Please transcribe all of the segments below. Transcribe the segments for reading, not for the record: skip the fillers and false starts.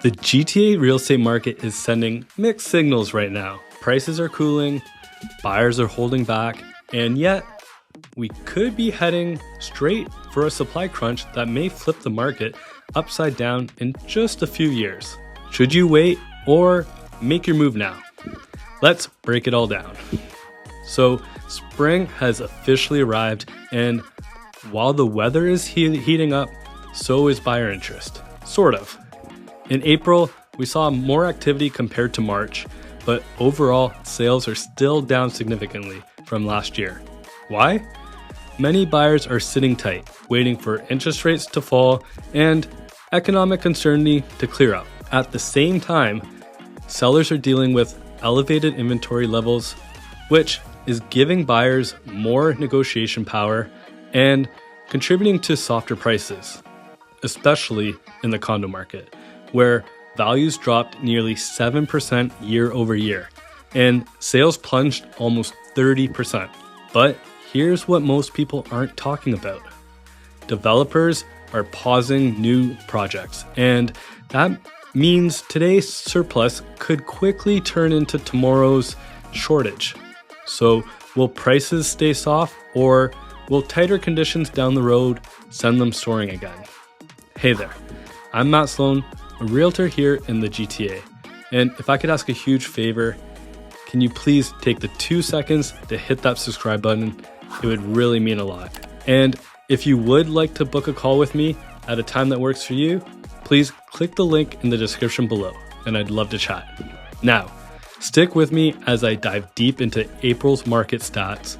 The GTA real estate market is sending mixed signals right now. Prices are cooling, buyers are holding back, and yet we could be heading straight for a supply crunch that may flip the market upside down in just a few years. Should you wait or make your move now? Let's break it all down. So spring has officially arrived, and while the weather is heating up, so is buyer interest. Sort of. In April, we saw more activity compared to March, but overall, sales are still down significantly from last year. Why? Many buyers are sitting tight, waiting for interest rates to fall and economic uncertainty to clear up. At the same time, sellers are dealing with elevated inventory levels, which is giving buyers more negotiation power and contributing to softer prices, especially in the condo market, where values dropped nearly 7% year over year, and sales plunged almost 30%. But here's what most people aren't talking about. Developers are pausing new projects, and that means today's surplus could quickly turn into tomorrow's shortage. So will prices stay soft, or will tighter conditions down the road send them soaring again? Hey there, I'm Matt Sloan, a realtor here in the GTA. And if I could ask a huge favor, can you please take the 2 seconds to hit that subscribe button? It would really mean a lot. And if you would like to book a call with me at a time that works for you, please click the link in the description below, and I'd love to chat. Now, stick with me as I dive deep into April's market stats,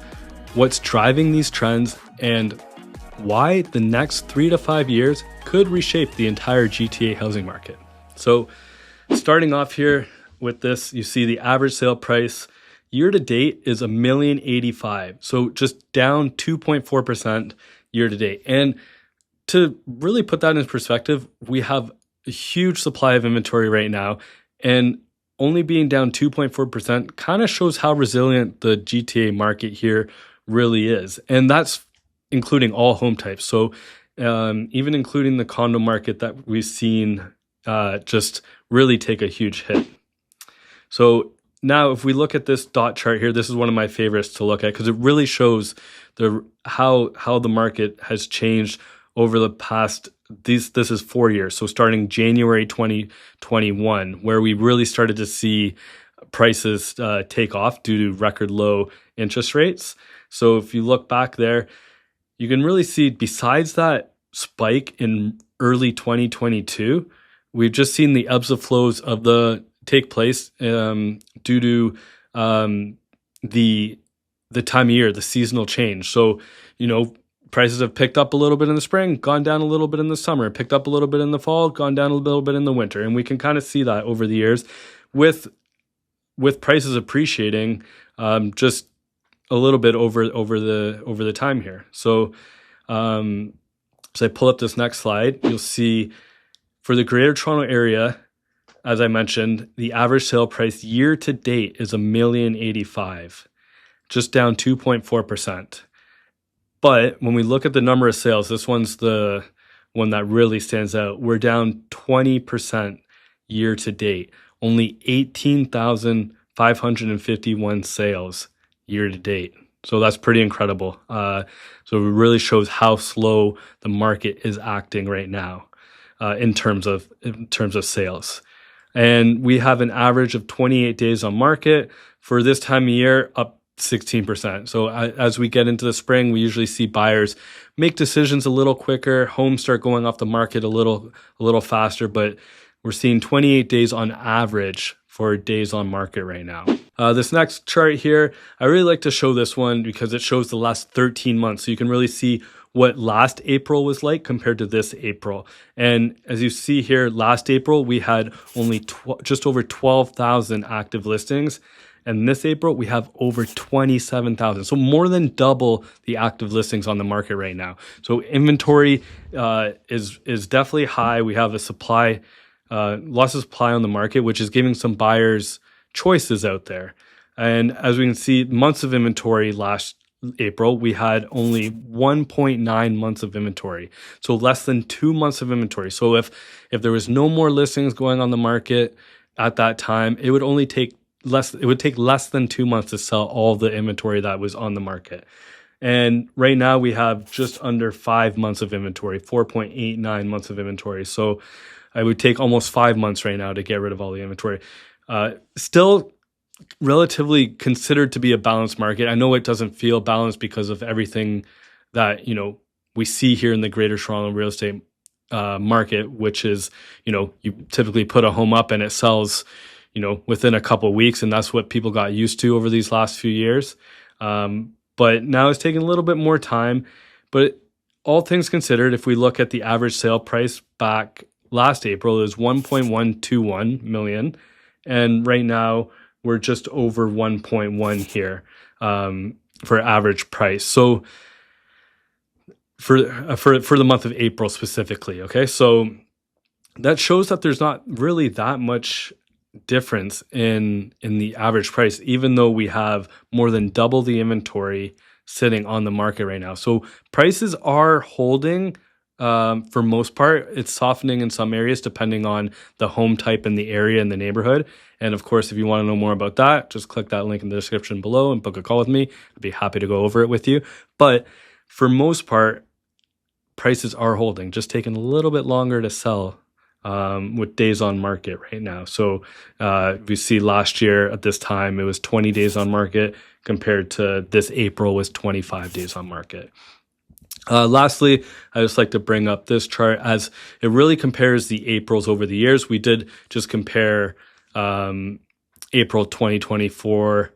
what's driving these trends, and why the next 3 to 5 years could reshape the entire GTA housing market. So starting off here with this, you see the average sale price year to date is $1,085,000. So just down 2.4% year to date. And to really put that in perspective, we have a huge supply of inventory right now, and only being down 2.4% kind of shows how resilient the GTA market here really is. And that's including all home types. So even including the condo market that we've seen just really take a huge hit. So now if we look at this dot chart here, this is one of my favorites to look at because it really shows how the market has changed over the past, this is 4 years. So starting January 2021, where we really started to see prices take off due to record low interest rates. So if you look back there, you can really see besides that spike in early 2022, we've just seen the ebbs and flows of the take place due to the time of year, the seasonal change. So, prices have picked up a little bit in the spring, gone down a little bit in the summer, picked up a little bit in the fall, gone down a little bit in the winter. And we can kind of see that over the years with prices appreciating just a little bit over the time here. So as I pull up this next slide, you'll see for the Greater Toronto Area, as I mentioned, the average sale price year to date is $1,085,000, just down 2.4%. But when we look at the number of sales, this one's the one that really stands out. We're down 20% year to date, only 18,551 sales year to date. So that's pretty incredible. So it really shows how slow the market is acting right now in terms of sales. And we have an average of 28 days on market for this time of year, up 16%. So as we get into the spring, we usually see buyers make decisions a little quicker, homes start going off the market a little faster, but we're seeing 28 days on average for days on market right now. This next chart here, I really like to show this one because it shows the last 13 months. So you can really see what last April was like compared to this April. And as you see here, last April, we had only just over 12,000 active listings. And this April, we have over 27,000. So more than double the active listings on the market right now. So inventory is definitely high. We have a supply, lots of supply on the market, which is giving some buyers choices out there. And as we can see, months of inventory last April, we had only 1.9 months of inventory. So less than 2 months of inventory. So if there was no more listings going on the market at that time, it would take less than 2 months to sell all the inventory that was on the market. And right now we have just under 5 months of inventory, 4.89 months of inventory. So I would take almost 5 months right now to get rid of all the inventory. Still relatively considered to be a balanced market. I know it doesn't feel balanced because of everything that, we see here in the Greater Toronto real estate market, which is, you typically put a home up and it sells, within a couple of weeks. And that's what people got used to over these last few years. But now it's taking a little bit more time. But all things considered, if we look at the average sale price back last April, it was 1.121 million. And right now we're just over 1.1 here for average price. So for the month of April specifically, okay? So that shows that there's not really that much difference in the average price, even though we have more than double the inventory sitting on the market right now. So prices are holding for most part. It's softening in some areas depending on the home type and the area and the neighborhood. And of course, if you want to know more about that, just click that link in the description below and book a call with me. I'd be happy to go over it with you. But for most part, prices are holding, just taking a little bit longer to sell with days on market right now. So we see last year at this time, it was 20 days on market compared to this April was 25 days on market. Lastly, I just like to bring up this chart as it really compares the Aprils over the years. We did just compare April 2024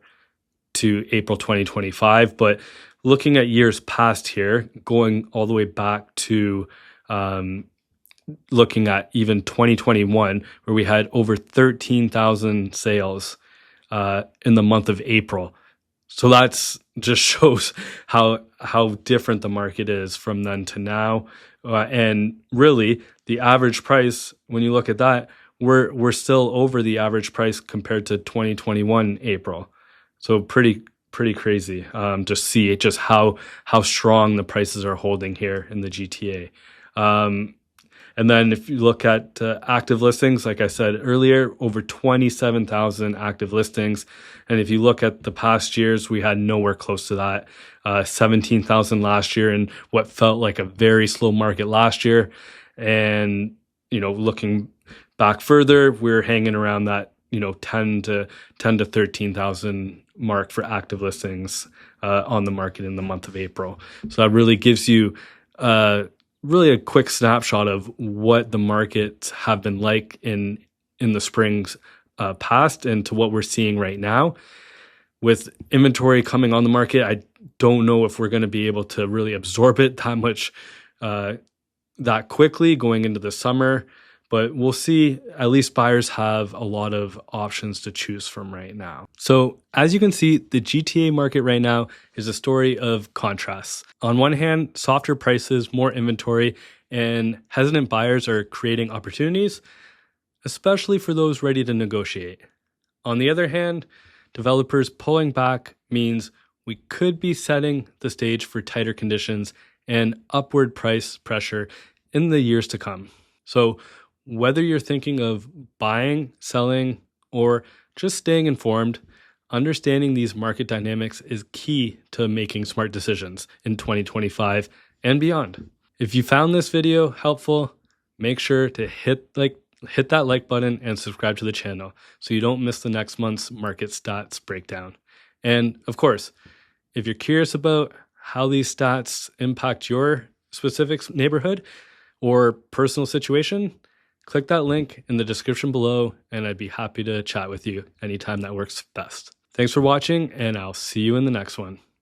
to April 2025, but looking at years past here, going all the way back to looking at even 2021, where we had over 13,000 sales in the month of April. So that's just shows how different the market is from then to now. And really, the average price, when you look at that, we're still over the average price compared to 2021 April. So pretty crazy. Just see just how strong the prices are holding here in the GTA. And then if you look at active listings, like I said earlier, over 27,000 active listings. And if you look at the past years, we had nowhere close to that. 17,000 last year in what felt like a very slow market last year. And, looking back further, we're hanging around that, 10 to 13,000 mark for active listings on the market in the month of April. So that really gives you really a quick snapshot of what the markets have been like in the springs past and to what we're seeing right now. With inventory coming on the market, I don't know if we're going to be able to really absorb it that much that quickly going into the summer, but we'll see. At least buyers have a lot of options to choose from right now. So as you can see, the GTA market right now is a story of contrasts. On one hand, softer prices, more inventory, and hesitant buyers are creating opportunities, especially for those ready to negotiate. On the other hand, developers pulling back means we could be setting the stage for tighter conditions and upward price pressure in the years to come. So whether you're thinking of buying, selling, or just staying informed, understanding these market dynamics is key to making smart decisions in 2025 and beyond. If you found this video helpful, make sure to hit that like button and subscribe to the channel so you don't miss the next month's market stats breakdown. And of course, if you're curious about how these stats impact your specific neighborhood or personal situation, click that link in the description below and I'd be happy to chat with you anytime that works best. Thanks for watching and I'll see you in the next one.